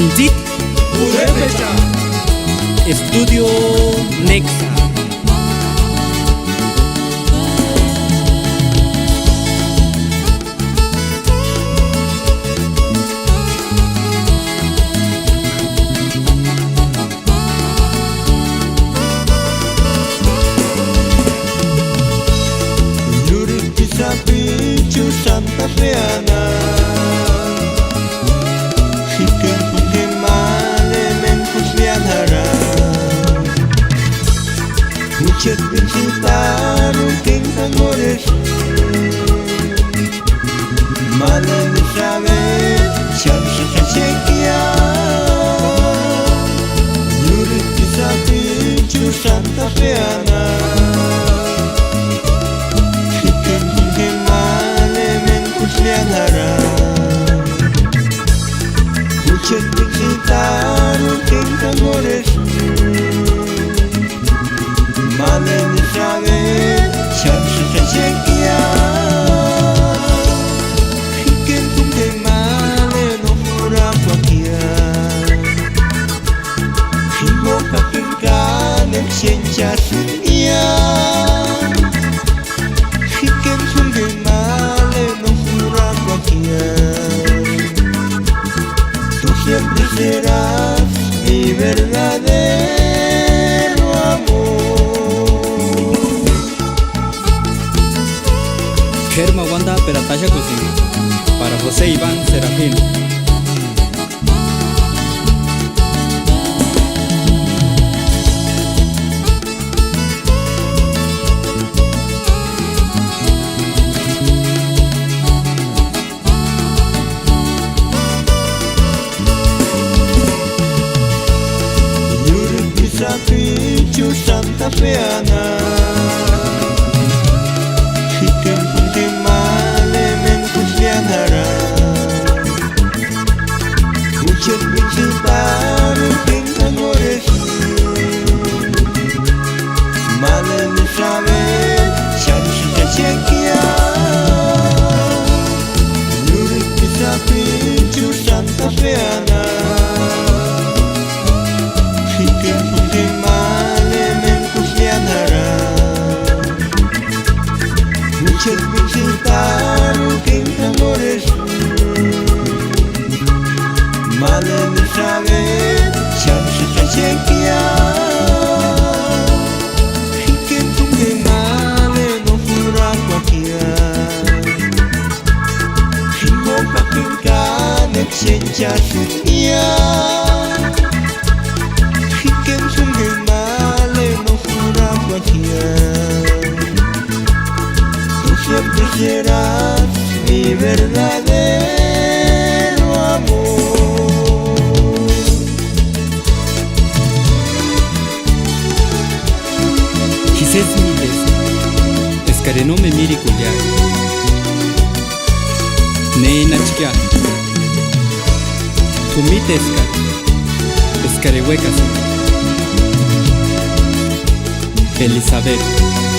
Minzit Estudio Nexa. Santa Feana Hiken putin male men kuslianara Ucet pincitaru king tangores Male misabe Shamsa kasekia Yurit pisapi chu Santa Feana Ucet pincitaru king tangores Male misabe Shamsa kasekia Hiken tunde male no mura pakia Himo kakinkanek siencha sunia Hiken tunde male no mura pakia Siempre serás mi verdadero amor. Germa Wanda Peratasha Cocina. Para José Iván Serafín. Pichu Santa Feana Hiken putin male men kuslianara Ucet pincitaru king tangores Male misabe Shamsa kasekia Yurit pisapi chu Santa Feana Hiken putin male men kuslianara Ucet pincitaru king tangores Male misabe Shamsa kasekia Hiken tunde male no fura pakia Himo kakinkanek siencha sunia Hiken tunde male no fura pakia Tú siempre serás mi verdadero amor. Quises miles. Escareno me miri culiar. Neina chiquia. Tumite escar. Escarehuecas. Elizabeth.